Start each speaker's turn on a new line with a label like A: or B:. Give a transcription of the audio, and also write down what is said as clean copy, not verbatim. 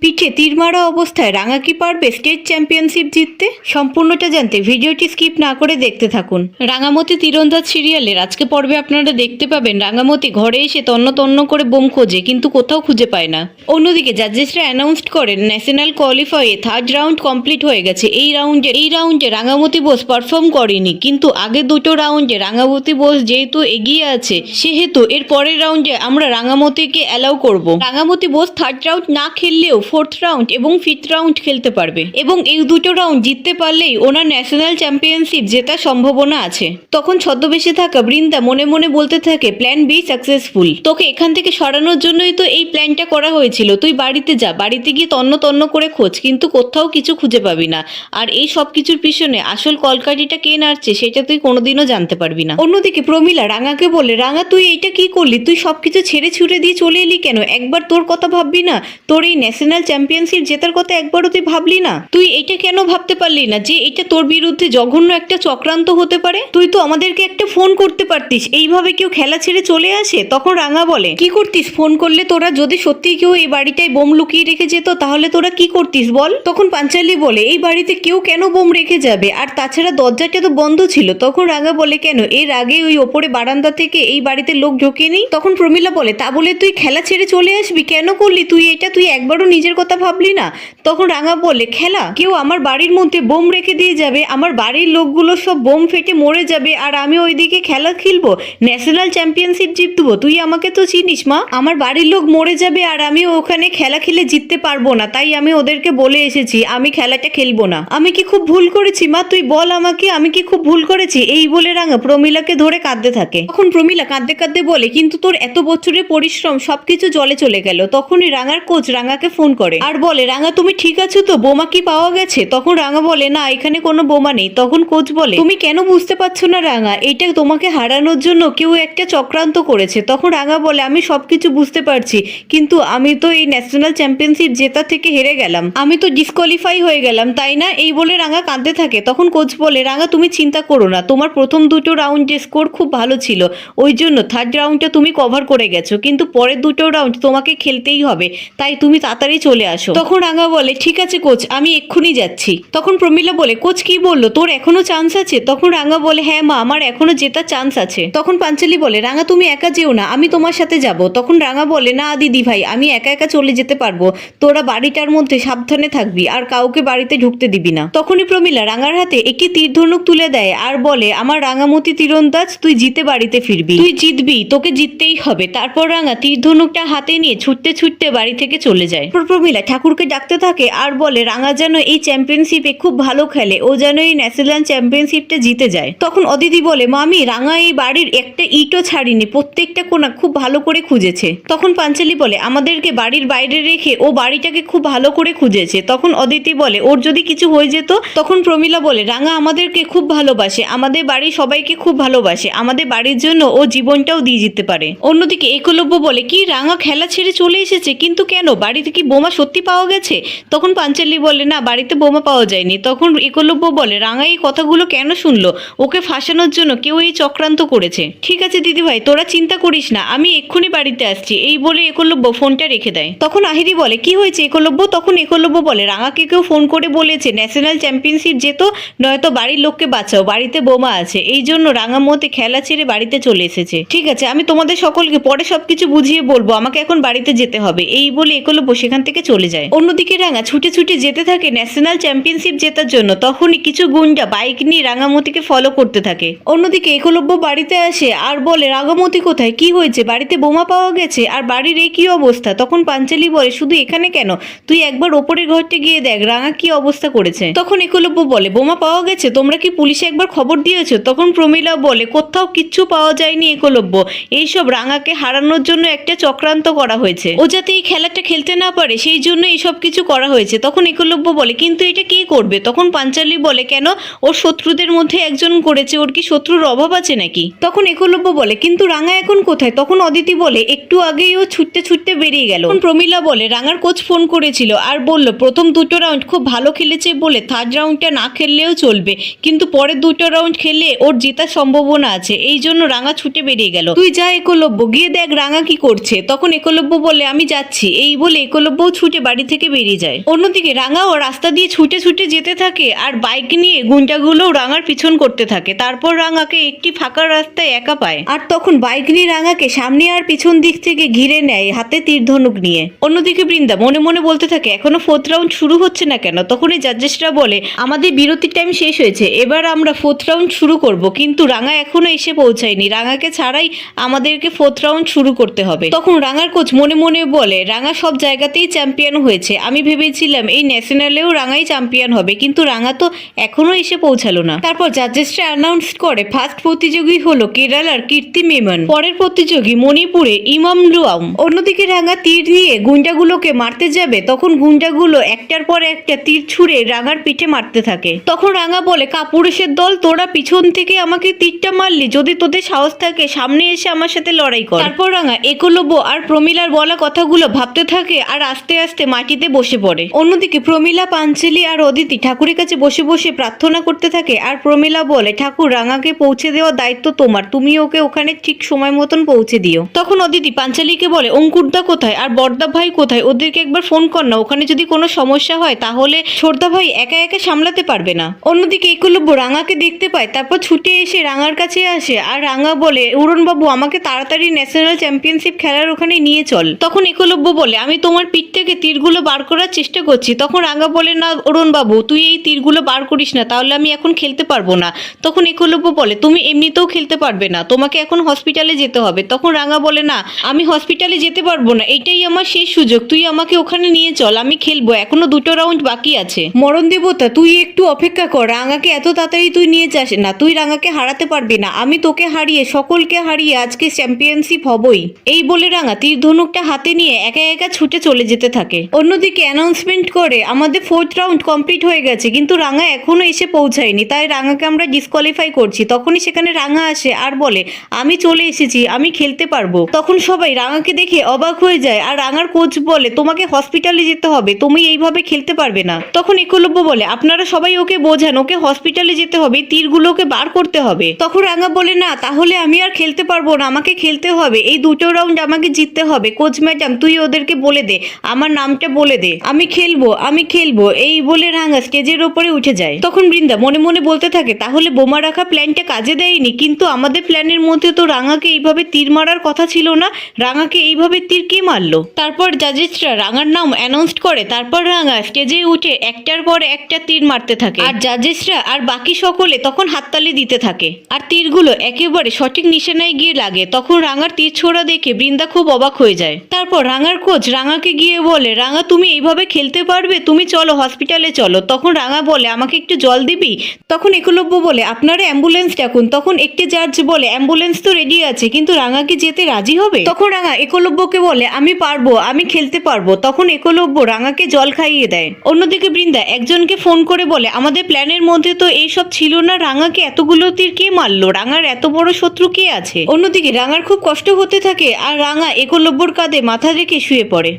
A: পিঠে তীর মারা অবস্থায় রাঙা কি পারবে স্টেট চ্যাম্পিয়নশিপ জিততে? সম্পূর্ণটা জানতে ভিডিওটি স্কিপ না করে দেখতে থাকুন। রাঙামতি তীরন্দাজ সিরিয়ালের আজকে পর্বে আপনারা দেখতে পাবেন রাঙামতি ঘরে এসে তন্ন তন্ন করে বোম খোঁজে, কিন্তু কোথাও খুঁজে পায় না। অন্যদিকে জাজেসরা অ্যানাউন্সড করেন ন্যাশনাল কোয়ালিফাইয়ে থার্ড রাউন্ড কমপ্লিট হয়ে গেছে। এই রাউন্ডে রাঙামতি বোস পারফর্ম করেনি, কিন্তু আগে দুটো রাউন্ডে রাঙামতি বোস যেহেতু এগিয়ে আছে, সেহেতু এর পরের রাউন্ডে আমরা রাঙামতিকে অ্যালাউ করব। রাঙামতি বোস থার্ড রাউন্ড না খেললেও ফোর্থ রাউন্ড এবং ফিফথ রাউন্ড খেলতে পারবে, এবং এই দুটো রাউন্ড জিততে পারলেই ওনার ন্যাশনাল চ্যাম্পিয়নশিপ জেতার সম্ভাবনা আছে। তখন ছদ্মবেশে থাকা বৃন্দা মনে মনে বলতে থাকে, প্ল্যান বি সাকসেসফুল। তোকে এখান থেকে সরানোর জন্যই তো এই প্ল্যানটা করা হয়েছিল। তুই বাড়িতে যা, বাড়িতে গিয়ে তন্ন তন্ন করে খোঁজ, কিন্তু কোথাও কিছু খুঁজে পাবি না। আর এই সব কিছুর পিছনে আসল কলকাঠিটা কে নাড়ছে সেটা তুই কোনোদিনও জানতে পারবি না। অন্যদিকে প্রমীলা রাঙাকে বলে, রাঙা তুই এইটা কি করলি? তুই সবকিছু ছেড়ে ছুড়ে দিয়ে চলে এলি কেন? একবার তোর কথা ভাববি না? তোর এই ন্যাশনাল চ্যাম্পিয়নশিপ জেতার কথা একবারও তুই ভাবলি না? তুই এটা কেন ভাবতে পারলি না যে এটা তোর বিরুদ্ধে জঘন্য একটা চক্রান্ত হতে পারে? তুই তো আমাদেরকে একটা ফোন করতে পারতিস। এইভাবে কেউ খেলা ছেড়ে চলে আসে? তখন রাঙা বলে, কি করতিস ফোন করলে? তোরা যদি সত্যি কেউ এই বাড়িটায় বোম লুকিয়ে রেখে যেত তাহলে তোরা কি করতিস বল? তখন পাঞ্চালি বলে, এই বাড়িতে কেউ কেন বোম রেখে যাবে? আর তাছাড়া দরজাটা তো বন্ধ ছিল। তখন রাঙা বলে, কেন এর আগে ওই ওপরে বারান্দা থেকে এই বাড়িতে লোক ঢোকেনি? তখন প্রমীলা বলে, তা বলে তুই খেলা ছেড়ে চলে আসবি? কেন করলি তুই এটা? তুই একবারও নিজের কথা ভাবলি না? তখন রাঙা বলে, খেলা? কেউ আমার বাড়ির মধ্যে বোম রেখে দিয়ে যাবে, আমার বাড়ির লোকগুলো সব বোম ফেটে মরে যাবে, আর আমি ওইদিকে খেলা খেলবো, ন্যাশনাল চ্যাম্পিয়নশিপ জিতবো? তুই আমাকে তো চিনিস মা, আমার বাড়ির লোক মরে যাবে আর আমি ওখানে খেলা খেলে জিততে পারবো না। তাই আমি ওদেরকে বলে এসেছি আমি খেলাটা খেলবো না। আমি কি খুব ভুল করেছি মা? তুই বল আমাকে, আমি কি খুব ভুল করেছি? এই বলে রাঙা প্রমীলাকে ধরে কাঁদতে থাকে। তখন প্রমীলা কাঁদতে কাঁদতে বলে, কিন্তু তোর এত বছরের পরিশ্রম সবকিছু জলে চলে গেল। তখনই রাঙার কোচ রাঙাকে ফোন করে আর বলে, রাঙা তুমি ঠিক আছো তো? বোমা কি পাওয়া গেছে? তখন রাঙা বলে, না এখানে কোনো বোমা নেই। তখন কোচ বলে, তুমি কেন বুঝতে পারছো না রাঙা? এটা তোমাকে হারানোর জন্য কেউ একটা চক্রান্ত করেছে। তখন রাঙা বলে, আমি সবকিছু বুঝতে পারছি, কিন্তু আমি তো এই ন্যাশনাল চ্যাম্পিয়নশিপ জেতা থেকে হেরে গেলাম, আমি তো ডিসকোয়ালিফাই হয়ে গেলাম, তাই না? এই বলে রাঙা কাঁদতে থাকে। তখন কোচ বলে, রাঙা তুমি চিন্তা করো না, তোমার প্রথম দুটো রাউন্ডে স্কোর খুব ভালো ছিল, ওই জন্য থার্ড রাউন্ডটা তুমি কভার করে গেছো, কিন্তু পরের দুটো রাউন্ড তোমাকে খেলতেই হবে, তাই তুমি তাড়াতাড়ি চলে আসো। তখন রাঙা বলে, ঠিক আছে কোচ, আমি এক্ষুনি যাচ্ছি। তখন প্রমীলা বলে, কোচ কি বললো? তোর এখনো চান্স আছে? তখন রাঙা বলে, হ্যাঁ মা, আমার এখনো জেতার চান্স আছে। তখন পাঞ্চালি বলে, রাঙা তুমি একা যেও না, আমি তোমার সাথে যাব। তখন রাঙা বলে, না দিদি ভাই, আমি একা একা চলে যেতে পারবো, তোরা বাড়িটার মধ্যে সাবধানে থাকবি আর কাউকে বাড়িতে ঢুকতে দিবি না। তখনই প্রমীলা রাঙার হাতে একটি তীর ধনুক তুলে দেয় আর বলে, আমার রাঙামতি তীরন্দাজ, তুই জিতে বাড়িতে ফিরবি, তুই জিতবি, তোকে জিততেই হবে। তারপর রাঙা তীর ধনুকটা হাতে নিয়ে ছুটতে ছুটতে বাড়ি থেকে চলে যায়। প্রমীলা ঠাকুরকে ডাকতে থাকে আর বলে, রাঙা যেন এই চ্যাম্পিয়নশিপে খুব ভালো খেলে, ও যেন এই ন্যাশনাল চ্যাম্পিয়নশিপটা জিতে যায়। তখন অদিতি বলে, মামি, রাঙা এই বাড়ির একটা ইটও ছাড়িনি, প্রত্যেকটা কোণা খুব ভালো করে খুঁজেছে। তখন পাঞ্চালি বলে, আমাদেরকে বাড়ির বাইরে রেখে ও বাড়িটাকে খুব ভালো করে খুঁজেছে। তখন অদিতি বলে, ওর যদি কিছু হয়ে যেত? তখন প্রমীলা বলে, রাঙা আমাদেরকে খুব ভালোবাসে, আমাদের বাড়ির সবাইকে খুব ভালোবাসে, আমাদের বাড়ির জন্য ও জীবনটাও দিয়ে যেতে পারে। অন্যদিকে একলব্য বলে, কি রাঙা খেলা ছেড়ে চলে এসেছে? কিন্তু কেন? বাড়িতে কি বোমা সত্যি পাওয়া গেছে? তখন পাঞ্চালি বলে, না বাড়িতে বোমা পাওয়া যায়নি। তখন একলব্য বলে, রাঙা এই কথাগুলো কেন শুনলো? ওকে ফাঁসানোর জন্য কেউ এই চক্রান্ত করেছে। ঠিক আছে দিদি ভাই, তোরা চিন্তা করিস না, আমি এক্ষুনি বাড়িতে আসছি। এই বলে একলব্য ফোনটা রেখে দেয়। তখন আহিরি বলে, কি হয়েছে একলব্য? তখন একলব্য বলে, রাঙাকে কেউ ফোন করে বলেছে ন্যাশনাল চ্যাম্পিয়নশিপ যেত, নয়তো বাড়ির লোককে বাঁচাও, বাড়িতে বোমা আছে, এই জন্য রাঙামতি খেলা ছেড়ে বাড়িতে চলে এসেছে। ঠিক আছে, আমি তোমাদের সকলকে পরে সবকিছু বুঝিয়ে বলবো, আমাকে এখন বাড়িতে যেতে হবে। এই বলে একলব্য সেখান থেকে চলে যায়। অন্যদিকে রাঙা ছুটে ছুটে যেতে থাকে ন্যাশনাল চ্যাম্পিয়নশিপ জেতার জন্য। তখনই কিছু গুন্ডা বাইক নিয়ে রাঙামতিকে ফলো করতে থাকে। অন্যদিকে একলব্য বাড়িতে আসে আর বলে, রাঙামতি কোথায়? কি হয়েছে? বাড়িতে বোমা পাওয়া গেছে, আর বাড়ির এই কি অবস্থা? তখন পাঞ্চালি বলে, শুধু এখানে কেন, তুই একবার ওপরের ঘরটি গিয়ে দেখ রাঙা কি অবস্থা করেছে। তখন একলব্য বলে, বোমা পাওয়া গেছে? তোমরা কি পুলিশে একবার খবর দিয়েছো? তখন প্রমীলা বলে, কোথাও কিচ্ছু পাওয়া যায়নি একলব্য, এইসব রাঙাকে হারানোর জন্য একটা চক্রান্ত করা হয়েছে, ও যাতে এই খেলাটা খেলতে না পারে সেই জন্য এইসব কিছু করা হয়েছে। তখন একলব্য বলে, কিন্তু এটা কে করবে? তখন পাঞ্চালি বলে, কেন, ওর শত্রুদের মধ্যে একজন করেছে, ওর কি শত্রুর অভাব আছে নাকি? তখন একলব্য বলে, কিন্তু রাঙা এখন কোথায়? তখন অদিতি বলে, একটু আগেই ও ছুটতে ছুটতে বেরিয়ে গেল। তখন প্রমীলা বলে, রাঙার কোচ ফোন করেছিল আর বলল প্রথম দুটো রাউন্ড খুব ভালো খেলেছে বলে থার্ড রাউন্ডটা না খেললেও চলবে, কিন্তু পরের দুটো রাউন্ড খেলে ওর জেতার সম্ভাবনা আছে, এই জন্য রাঙা ছুটে বেরিয়ে গেল। তুই যা একলব্য, গিয়ে দেখ রাঙা কি করছে। তখন একলব্য বলে, আমি যাচ্ছি। এই বলে একলব্যও ছুটে বাড়ি থেকে বেরিয়ে যায়। অন্যদিকে রাঙাও রাস্তা দিয়ে ছুটে ছুটে যেতে থাকে আর বাইক নিয়ে গুন্ডাগুলোও রাঙার পিছন করতে থাকে। তারপর রাঙাকে একটি ফাঁকা রাস্তায় একা পায় আর তখন বাইক নিয়ে রাঙাকে সামনে আর পিছন দিক থেকে ঘিরে নেয় হাতে তীর ধনুক নিয়ে। অন্যদিকে বৃন্দা মনে মনে বলতে থাকে এখনো 4th রাউন্ড শুরু হচ্ছে না কেন। তখনই জাজেসরা বলে আমাদের বিরতির টাইম শেষ হয়েছে, এবার আমরা 4th রাউন্ড শুরু করব, কিন্তু রাঙা এখনো এসে পৌঁছায়নি, রাঙাকে ছাড়াই আমাদেরকে 4th রাউন্ড শুরু করতে হবে। তখন রাঙার কোচ মনে মনে বলে রাঙা সব জায়গাতেই চ্যাম্পিয়ন হয়েছে, আমি ভেবেছিলাম এই ন্যাশনালেও রাঙাই চ্যাম্পিয়ন হবে, কিন্তু রাঙা তো এখনো এসে পৌঁছালো না। তারপর জাজেসরা অ্যানাউন্স করে ফার্স্ট প্রতিযোগী হলো কেরালার কীর্তি মেমন, পরের প্রতিযোগী মণিপুরে ইমাম লুয়াম। অন্যদিকে রাঙা তীর নিয়ে গুন্ডাগুলোকে মারতে যাবে, তখন গুন্ডাগুলো একটার পর একটা তীর ছুঁড়ে রাঙার পিঠে মারতে থাকে। তখন রাঙা বলে কাপুরুষের দল, তোরা পিছন থেকে আমাকে তীরটা মারলি, যদি তোদের সাহস থাকে সামনে এসে আমার সাথে লড়াই কর। তারপর রাঙা একলব্য আর প্রমিলার বলা কথাগুলো ভাবতে থাকে আর আস্তে আস্তে মাটিতে বসে পড়ে। অন্যদিকে প্রমিলা, পাঞ্চালি আর অদিতি ঠাকুরের কাছে বসে বসে প্রার্থনা করতে থাকে আর প্রমিলা বলে ঠাকুর রাঙাকে পৌঁছে দেওয়ার দায়িত্ব তোমার, তুমি ওকে ওখানে ঠিক সময় মতন পৌঁছে দিও। তখন অদিতি পাঞ্চালিকে বলে অঙ্কুরদা কোথায় আর বড়দা ভাই কোথায়, ওদেরকে একবার ফোন কর না, ওখানে যদি কোনো সমস্যা হয় তাহলে ছোটদা ভাই একা একা সামলাতে পারবে না। অন্যদিকে একলব্য রাঙাকে দেখতে পায়, তারপর ছুটে এসে রাঙার কাছে আসে আর রাঙা বলে উড়ন বাবু আমাকে তাড়াতাড়ি ন্যাশনাল চ্যাম্পিয়নশিপ খেলার ওখানে নিয়ে চল। তখন একলব্য বলে আমি তোমার পিঠ থেকে তীরগুলো বার করার চেষ্টা করছি। তখন রাঙা বলে না উড়ন বাবু তুই এই তীরগুলো বার করিস না, তাহলে আমি এখন খেলতে পারবো না। তখন একলব্য বলে তুমি এমনিতেও খেলতে পারবে না, তোমাকে এখন হসপিটালে যেতে হবে। তখন রাঙা বলে না আমি হসপিটালে যেতে পারবো না, এইটাই আমার শেষ সুযোগ, তুই আমাকে ওখানে নিয়ে চল, আমি খেলবো, এখনো 2টো রাউন্ড বাকি আছে। মরণ দেবতা তুই একটু অপেক্ষা কর, রাঙাকে এত তাড়াতাড়ি তুই নিয়ে যাস না, তুই রাঙাকে হারাতে পারবি না, আমি তোকে হারিয়ে সকলকে হারিয়ে আজকে চ্যাম্পিয়নশিপ হবই। এই বলে রাঙা তীর ধনুকটা হাতে নিয়ে একা একা ছুটে চলে যেতে থাকে। অন্যদিকে অ্যানাউন্সমেন্ট করে আমাদের 4th রাউন্ড কমপ্লিট হয়ে গেছে, কিন্তু রাঙা এখনো এসে পৌঁছায়নি, তাই রাঙাকে আমরা ডিসকোয়ালিফাই করছি। তখনই সেখানে রাঙা আসে আর বলে আমি চলে এসেছি, আমি খেলতে পারবো। তখন সবাই রাঙাকে দেখে অবাক হয়ে যায় আর রাঙার কোচ বলে তোমাকে হসপিটালে যেতে হবে, তুমি এইভাবে খেলতে পারবে না। তখন একলব্য বলে আপনারা সবাই ওকে বোঝান, ওকে হসপিটালে যেতে হবে, তীরগুলোকে বার করতে হবে। তখন রাঙা বলে না তাহলে আমি আর খেলতে পারবো না, আমাকে খেলতে হবে, এই 2টো রাউন্ড আমাকে জিততে হবে। কোচ ম্যাডাম তুই ওদেরকে বলে দে, আমার নামটা বলে দে, আমি খেলবো আমি খেলবো। এই বলে রাঙা স্টেজের ওপরে উঠে যায়। তখন বৃন্দা মনে মনে বলতে থাকে তাহলে বোমা রাখা প্ল্যানটা কাজে দেয়নি, কিন্তু আমাদের প্ল্যানের মধ্যে তো রাঙাকে এইভাবে তীর মারার কথা ছিল না, রাঙাকে এইভাবে তীর কে মারলো। তারপর জাজেসরা রাঙার নাম অ্যানাউন্স করে, তারপর রাঙা স্টেজে উঠে একটার পর একটা তীর মারতে থাকে আর জাজেসরা আর বাকি সকলে তখন হাততালি দিতে থাকে আর তীরগুলো একেবারে সঠিক নিশানায় গিয়ে লাগে। তখন রাঙার তীর ছোড়া দেখে বৃন্দা খুব অবাক হয়ে যায়। তারপর রাঙার কোচ রাঙাকে গিয়ে বলে রাঙা তুমি এইভাবে খেলতে পারবে, তুমি চলো হসপিটালে চলো। তখন রাঙা বলে আমাকে একটু জল দিবি। তখন একলব্য বলে আপনারা অ্যাম্বুলেন্স ডাকুন। তখন একটি জাজ বলে অ্যাম্বুলেন্স তো রেডি আছে, কিন্তু রাঙা কি যেতে রাজি হবে? তখন রাঙা একলব্যকে বলে আমি পারবো, আমি খেলতে পারবো। তখন একলব্য রাঙাকে জল খাইয়ে দেয়। অন্যদিকে বৃন্দা একজনকে ফোন করে বলে আমাদের প্ল্যানের মধ্যে তো এইসব ছিল না, রাঙাকে এতগুলো তীর কে মারলো, রাঙার এত বড় শত্রু কে আছে? অন্যদিকে রাঙার খুব কষ্ট হতে থাকে আর রাঙা একলব্যর কাঁধে মাথা রেখে শুয়ে পড়ে।